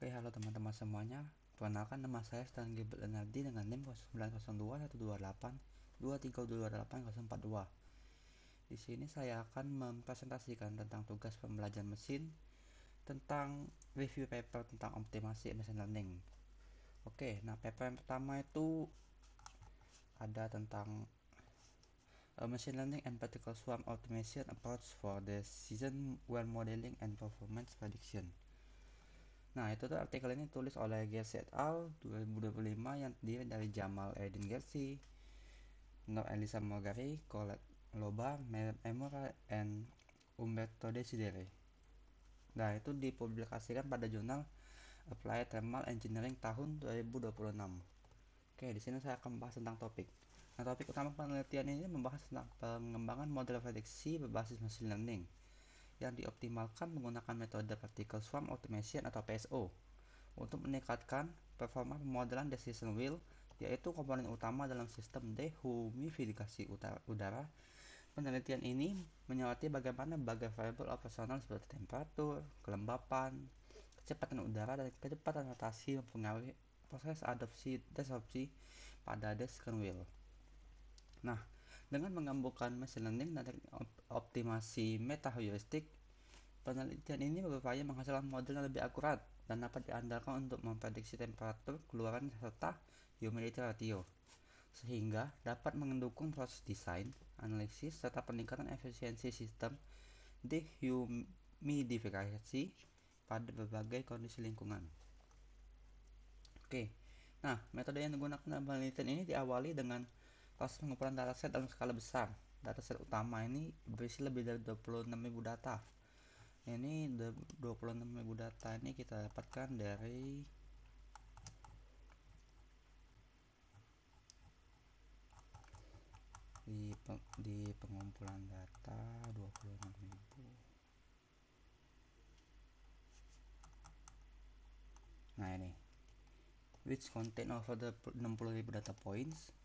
Oke, halo teman-teman semuanya. Perkenalkan, nama saya Stan Gilbert Lenardi dengan NIM 0902-128-23228-042. Di sini saya akan mempresentasikan tentang tugas pembelajaran mesin tentang review paper tentang optimasi machine learning. Oke, nah paper yang pertama itu ada tentang machine learning and particle swarm automation approach for decision well modeling and performance prediction. Nah, itu tuh artikel ini tulis oleh Gersi et al. 2025 yang terdiri dari Jamal Edin Gersi, Nur Elisa Mogari, Colette Loba, Merem Emora, and Umberto Desideri. Nah, itu dipublikasikan pada jurnal Applied Thermal Engineering tahun 2026. Oke, di sini saya akan membahas tentang topik. Nah, topik utama penelitian ini membahas tentang pengembangan model prediksi berbasis machine learning yang dioptimalkan menggunakan metode particle swarm automation atau PSO untuk meningkatkan performa pemodelan decision wheel, yaitu komponen utama dalam sistem dehumidifikasi udara. Penelitian ini menyoroti bagaimana berbagai variabel operasional seperti temperatur, kelembapan, kecepatan udara, dan kecepatan rotasi mempengaruhi proses desorpsi pada decision wheel. Nah, dengan menggabungkan machine learning dan optimasi meta-heuristik, penelitian ini berupaya menghasilkan model yang lebih akurat dan dapat diandalkan untuk memprediksi temperatur keluaran serta humidity ratio, sehingga dapat mendukung proses desain, analisis, serta peningkatan efisiensi sistem dehumidifikasi pada berbagai kondisi lingkungan. Oke, nah metode yang digunakan dalam penelitian ini diawali dengan proses pengumpulan dataset dalam skala besar. Dataset utama ini berisi lebih dari 26.000 data. Ini 26.000 data ini kita dapatkan dari di pengumpulan data 26.000. Nah, ini which contain over the 60.000 data points.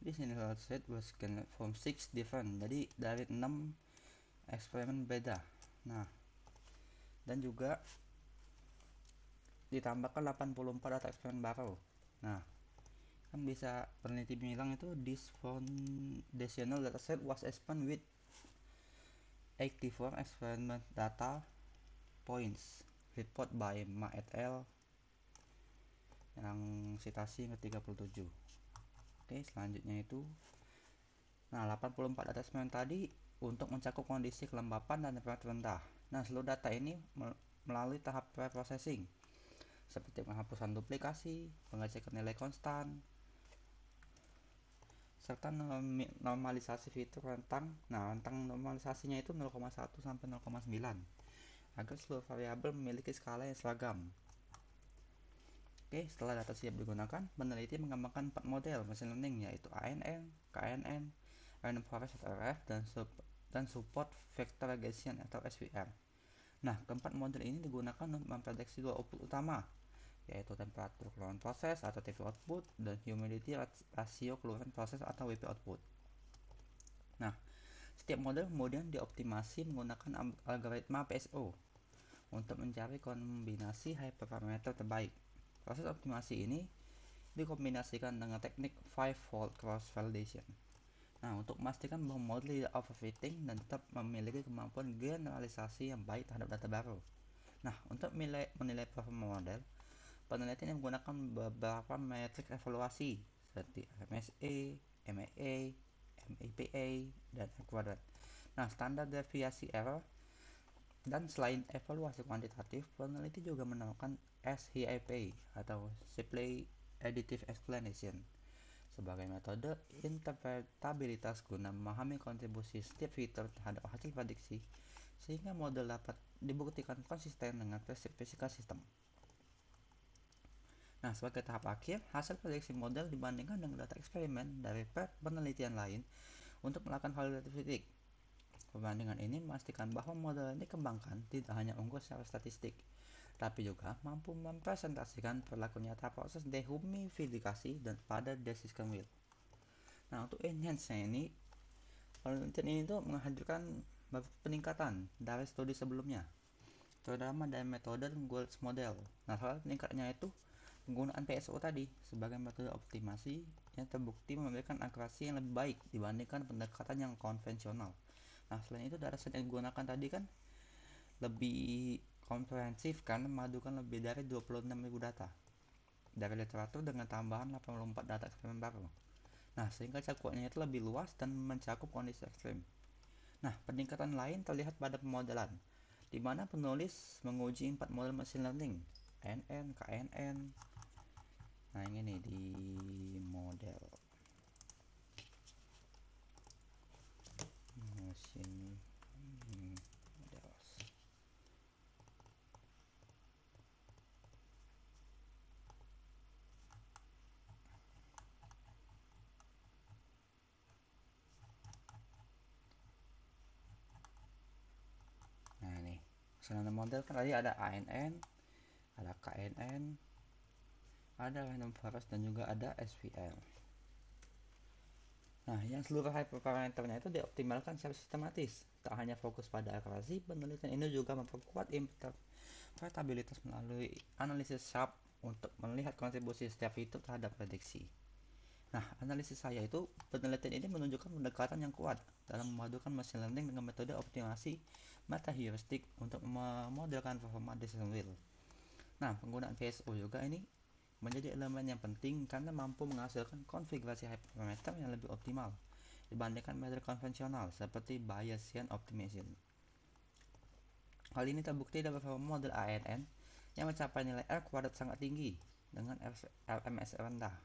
This initial set was generated from 6 different, jadi dari 6 eksperimen beda. Nah, dan juga ditambahkan 84 data eksperimen baru. Nah, kan bisa peneliti bilang itu this foundational dataset was expanded with 84 experiment data points, report by Ma et al. Yang citasi ke-37. Oke, selanjutnya itu nah 84 data eksperimen tadi untuk mencakup kondisi kelembapan dan temperatur rendah. Nah, seluruh data ini melalui tahap preprocessing seperti penghapusan duplikasi, pengecekan nilai konstan, serta normalisasi fitur rentang. Nah, rentang normalisasinya itu 0,1 sampai 0,9 agar seluruh variabel memiliki skala yang seragam. Oke, setelah data siap digunakan, peneliti mengembangkan 4 model machine learning, yaitu ANN, KNN, Random Forest atau RF, dan Support Vector Regression atau SVR. Nah, keempat model ini digunakan untuk memprediksi dua output utama, yaitu temperatur keluaran proses atau TP output dan humidity ratio keluaran proses atau WP output. Nah, setiap model kemudian dioptimasi menggunakan algoritma PSO untuk mencari kombinasi hyperparameter terbaik. Proses optimasi ini dikombinasikan dengan teknik five-fold cross validation. Nah, untuk memastikan bahwa model tidak overfitting dan tetap memiliki kemampuan generalisasi yang baik terhadap data baru. Nah, untuk menilai performa model, penelitian yang menggunakan beberapa metrik evaluasi seperti MSA, MAA, MAPA, dan R-Quadrat. Nah, standar deviasi error. Dan selain evaluasi kuantitatif, peneliti juga menemukan SHIP atau Shipley Additive Explanation sebagai metode interpretabilitas guna memahami kontribusi setiap fitur terhadap hasil prediksi sehingga model dapat dibuktikan konsisten dengan prinsip fisika sistem. Nah, sebagai tahap akhir, hasil prediksi model dibandingkan dengan data eksperimen dari penelitian lain untuk melakukan validatif. Perbandingan ini memastikan bahwa model yang dikembangkan tidak hanya unggul secara statistik, tapi juga mampu mempresentasikan perilaku nyata proses dehumidifikasi dan pada decision wheel. Nah, untuk enhance-nya ini, penelitian ini tuh menghadirkan peningkatan dari studi sebelumnya. terutama dari metode dan goals model. Nah, salah peningkatnya itu penggunaan PSO tadi sebagai metode optimasi yang terbukti memberikan akurasi yang lebih baik dibandingkan pendekatan yang konvensional. Nah, selain itu dataset yang digunakan tadi kan lebih komprehensif karena memadukan lebih dari 26.000 data dari literatur dengan tambahan 84 data eksperimen baru. Nah, sehingga cakupannya itu lebih luas dan mencakup kondisi ekstrim. Nah, peningkatan lain terlihat pada pemodelan, di mana penulis menguji 4 model machine learning, NN, KNN. Nah, ini nih di model machine models. Nah, nih. Misalnya model kan tadi ada ANN, ada KNN, ada random forest dan juga ada SVM. Nah, yang seluruh hyperparameternya itu dioptimalkan secara sistematis. Tak hanya fokus pada akurasi, penelitian ini juga memperkuat interpretabilitas melalui analisis sharp untuk melihat kontribusi setiap fitur terhadap prediksi. Nah, analisis saya itu penelitian ini menunjukkan pendekatan yang kuat dalam memadukan machine learning dengan metode optimasi meta heuristik untuk memodelkan performa decision wheel. Nah, penggunaan PSO juga ini menjadi elemen yang penting karena mampu menghasilkan konfigurasi hyperparameter yang lebih optimal dibandingkan metode konvensional seperti Bayesian optimization. Hal ini terbukti dari beberapa model ANN yang mencapai nilai R kuadrat sangat tinggi dengan RMS rendah,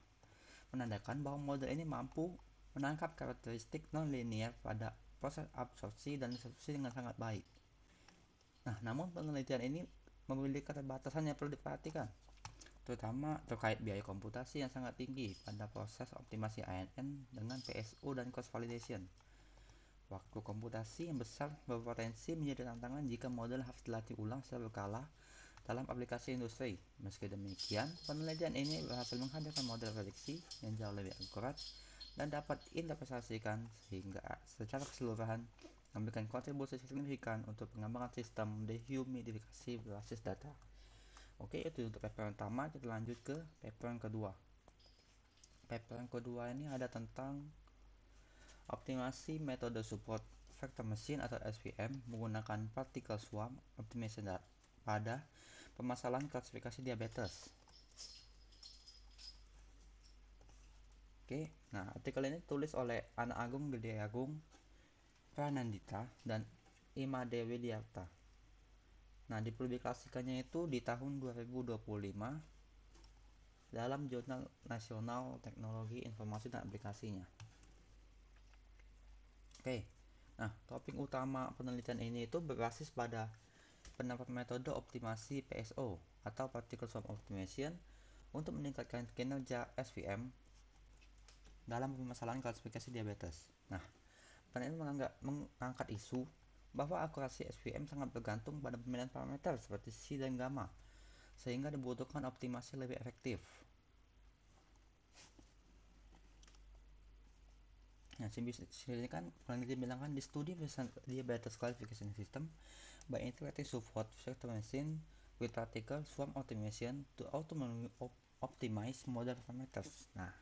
menandakan bahwa model ini mampu menangkap karakteristik non-linear pada proses absorpsi dan distribusi dengan sangat baik. Nah, namun penelitian ini memiliki keterbatasan yang perlu diperhatikan, terutama terkait biaya komputasi yang sangat tinggi pada proses optimasi ANN dengan PSO dan cross validation. Waktu komputasi yang besar berpotensi menjadi tantangan jika model harus dilatih ulang secara berkala dalam aplikasi industri. Meski demikian, penelitian ini berhasil menghadirkan model prediksi yang jauh lebih akurat dan dapat diinterpretasikan sehingga secara keseluruhan memberikan kontribusi signifikan untuk pengembangan sistem dehumidifikasi berbasis data. Oke, itu untuk paper pertama. Kita lanjut ke paper yang kedua. Paper yang kedua ini ada tentang optimasi metode support vector machine atau SVM menggunakan particle swarm optimization pada permasalahan klasifikasi diabetes. Oke, nah artikel ini ditulis oleh Ana Agung Gede Agung, Pranandita, dan Ima Dewi Diarta. Nah, dipublikasikannya itu di tahun 2025 dalam Jurnal Nasional Teknologi Informasi dan Aplikasinya. Oke, nah topik utama penelitian ini itu berbasis pada pendapat metode optimasi PSO atau Particle Swarm Optimization untuk meningkatkan kinerja SVM dalam permasalahan klasifikasi diabetes. Nah, penelitian mengangkat isu bahwa akurasi SVM sangat bergantung pada pemilihan parameter seperti C dan gamma, sehingga dibutuhkan optimasi lebih efektif. Nah, sini kan peneliti bilang kan di studi diabetes classification system by integrating support vector machine with particle swarm optimization to optimize model parameters. Nah,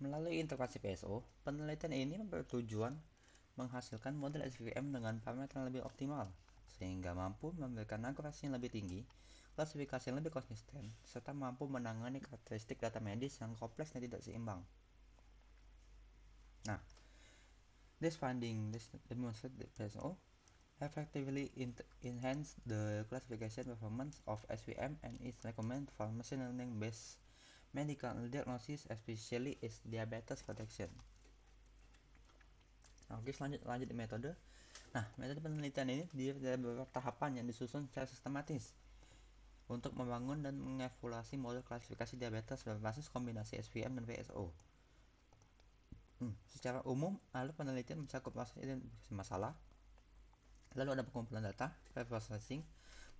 melalui integrasi PSO, penelitian ini bertujuan menghasilkan model SVM dengan parameter yang lebih optimal, sehingga mampu memberikan akurasi yang lebih tinggi, klasifikasi yang lebih konsisten, serta mampu menangani karakteristik data medis yang kompleks dan tidak seimbang. Nah, this demonstrate that PSO effectively enhance the classification performance of SVM and is recommended for machine learning based medical diagnosis, especially is diabetes protection. Nah, oke, lanjut di metode. Nah, metode penelitian ini terdiri dari beberapa tahapan yang disusun secara sistematis untuk membangun dan mengevaluasi model klasifikasi diabetes berbasis kombinasi SVM dan PSO. Secara umum, alur penelitian mencakup proses identifikasi masalah, lalu ada pengumpulan data, pre-processing,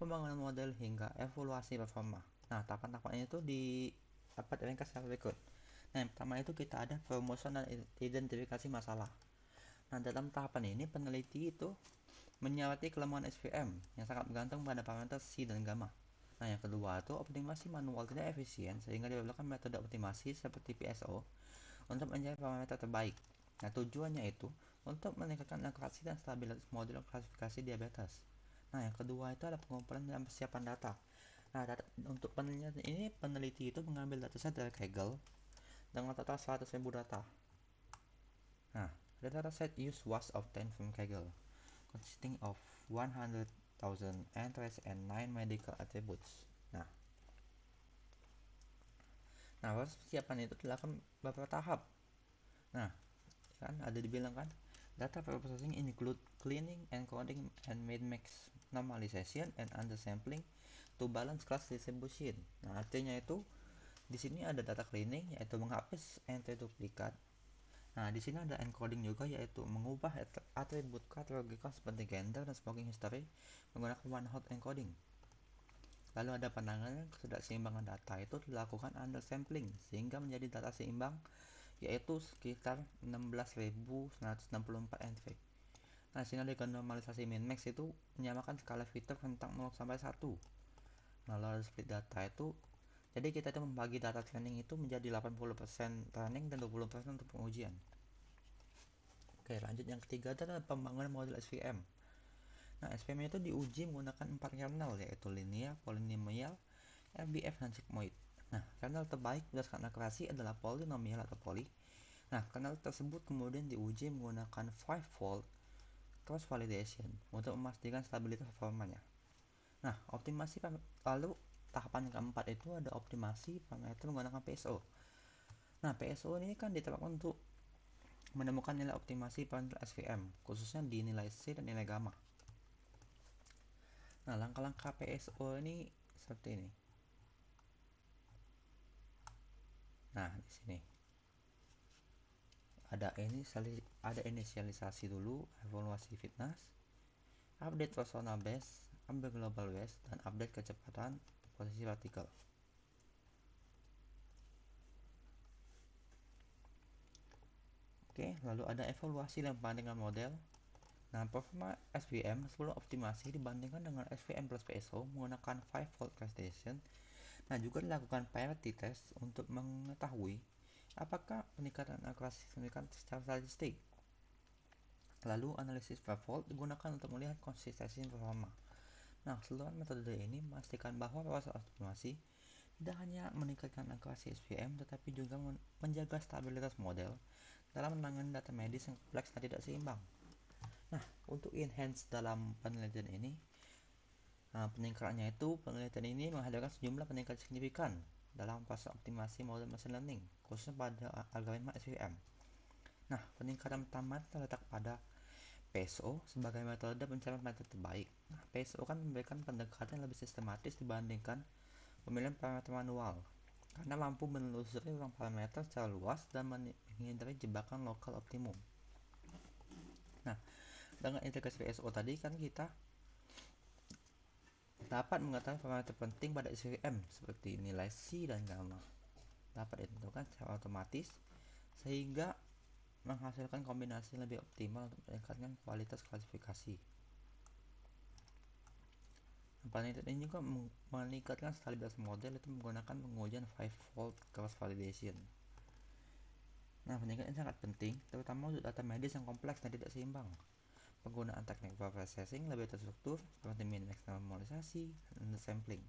pembangunan model, hingga evaluasi performa. Nah, tahapan-tahapan itu dapat ringkas secara berikut. Nah, yang pertama itu kita ada perumusan dan identifikasi masalah. Nah, dalam tahapan ini peneliti itu menyoroti kelemahan SVM yang sangat bergantung pada parameter C dan gamma. Nah, yang kedua itu optimasi manual tidak efisien sehingga diperlukan metode optimasi seperti PSO untuk mencari parameter terbaik. Nah, tujuannya itu untuk meningkatkan akurasi dan stabilitas model klasifikasi diabetes. Nah, yang kedua itu adalah pengumpulan dan persiapan data. Nah, untuk penelitian ini peneliti itu mengambil dataset dari Kaggle dengan total 100.000 data. Nah, the dataset use was obtained from Kaggle, consisting of 100,000 entries and 9 medical attributes. Nah, proses persiapan itu dilakukan beberapa tahap. Nah, kan ada dibilang kan, data processing include cleaning, encoding, and mid-mix normalization and undersampling to balance class distribution. Nah, artinya itu di sini ada data cleaning yaitu menghapus entry duplikat. Nah, di sini ada encoding juga yaitu mengubah atribut kategorical seperti gender dan smoking history menggunakan one hot encoding. Lalu ada penanganan ketidakseimbangan data itu dilakukan undersampling sehingga menjadi data seimbang yaitu sekitar 16.964 entry. Nah, sini ada normalisasi min-max itu menyamakan skala fitur tentang 0 sampai 1. Nah, lalu split data itu jadi kita itu membagi data training itu menjadi 80% training dan 20% untuk pengujian. Oke, lanjut yang ketiga adalah pembangunan model SVM. Nah, SVM itu diuji menggunakan 4 kernel yaitu linear, polynomial, RBF, dan sigmoid. Nah, kernel terbaik berdasarkan akurasi adalah polynomial atau poly. Nah, kernel tersebut kemudian diuji menggunakan 5-fold cross validation untuk memastikan stabilitas performanya. Nah, optimasi lalu tahapan keempat itu ada optimasi parameter menggunakan PSO. Nah, PSO ini kan diterapkan untuk menemukan nilai optimasi parameter SVM, khususnya di nilai C dan nilai gamma. Nah, langkah-langkah PSO ini seperti ini. Nah, di sini ada inisialisasi dulu, evaluasi fitness, update personal base, update global base, dan update kecepatan posisi partikel. Oke, lalu ada evaluasi dan perbandingan model. Nah, performa SVM sebelum optimasi dibandingkan dengan SVM plus PSO menggunakan 5-fold calculation. Nah, juga dilakukan parity test untuk mengetahui apakah peningkatan akurasi signifikan secara statistik. Lalu analisis 5-fold digunakan untuk melihat konsistensi performa. Nah, keseluruhan metode ini memastikan bahwa proses optimasi tidak hanya meningkatkan akurasi SVM tetapi juga menjaga stabilitas model dalam menangani data medis yang kompleks dan tidak seimbang. Nah, untuk enhance dalam penelitian ini, peningkatannya itu penelitian ini menghadirkan sejumlah peningkatan signifikan dalam proses optimasi model machine learning, khususnya pada algoritma SVM. Nah, peningkatan pertama terletak pada PSO sebagai metode pencapaian metode terbaik. Nah, PSO kan memberikan pendekatan yang lebih sistematis dibandingkan pemilihan parameter manual karena mampu menelusuri ruang parameter secara luas dan menghindari jebakan lokal optimum. Nah, dengan integrasi PSO tadi kan kita dapat mengetahui parameter penting pada SVM seperti nilai C dan gamma dapat ditentukan secara otomatis sehingga menghasilkan kombinasi yang lebih optimal untuk meningkatkan kualitas klasifikasi. Penelitian ini juga meningkatkan stabilitas model itu menggunakan pengujian 5-fold cross validation. Nah, peningkatan ini sangat penting terutama untuk data medis yang kompleks dan tidak seimbang. Penggunaan teknik processing lebih terstruktur seperti min-max normalisasi dan undersampling.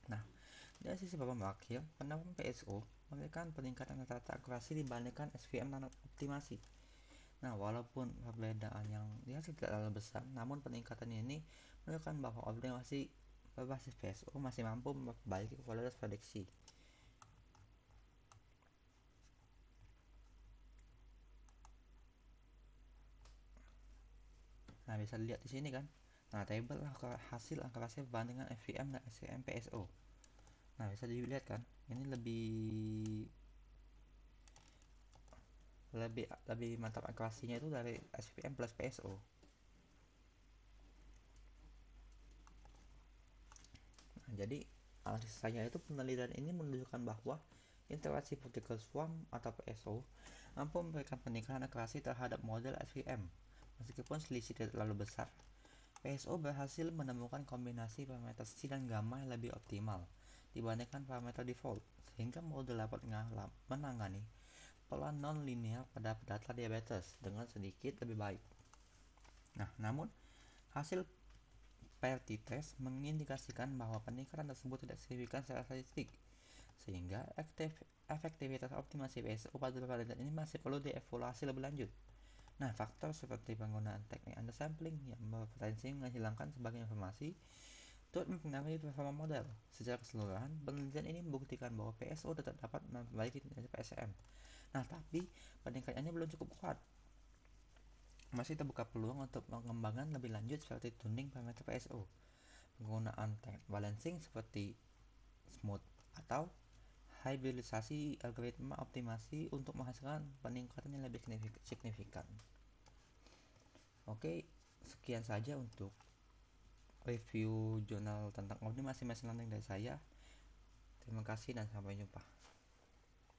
Nah, dari sisi performa akhir, penerapan PSO memberikan peningkatan rata-rata akurasi dibandingkan SVM dan optimasi. Nah, walaupun perbedaan yang dirasa tidak terlalu besar, namun peningkatan ini menunjukkan bahwa optimasi berbasis PSO masih mampu memperbaiki kualitas prediksi. Nah, bisa dilihat di sini kan. Nah, tabel hasil akurasi perbandingan SVM dan SVM PSO. Nah, bisa dilihat kan, ini lebih mantap akurasinya itu dari SVM plus PSO. Nah, jadi analisis saya itu penelitian ini menunjukkan bahwa interaksi particle swarm atau PSO mampu memberikan peningkatan akurasi terhadap model SVM Meskipun selisih tidak terlalu besar, PSO berhasil menemukan kombinasi parameter C dan gamma yang lebih optimal dibandingkan parameter default, sehingga model dapat menangani pola non-linear pada data diabetes dengan sedikit lebih baik. Nah, namun hasil PRT test mengindikasikan bahwa peningkatan tersebut tidak signifikan secara statistik, sehingga efektivitas optimasi PSO pada penelitian ini masih perlu dievaluasi lebih lanjut. Nah, faktor seperti penggunaan teknik undersampling yang berpotensi menghilangkan sebagian informasi turut mempengaruhi performa model. Secara keseluruhan, penelitian ini membuktikan bahwa PSO tetap dapat memperbaiki kinerja PSM. Nah, tapi peningkatannya belum cukup kuat. Masih terbuka peluang untuk pengembangan lebih lanjut seperti tuning parameter PSO, penggunaan teknik balancing seperti smooth atau hybridisasi algoritma optimasi untuk menghasilkan peningkatan yang lebih signifikan. Oke, sekian saja untuk review jurnal tentang optimasi machine learning dari saya. Terima kasih dan sampai jumpa.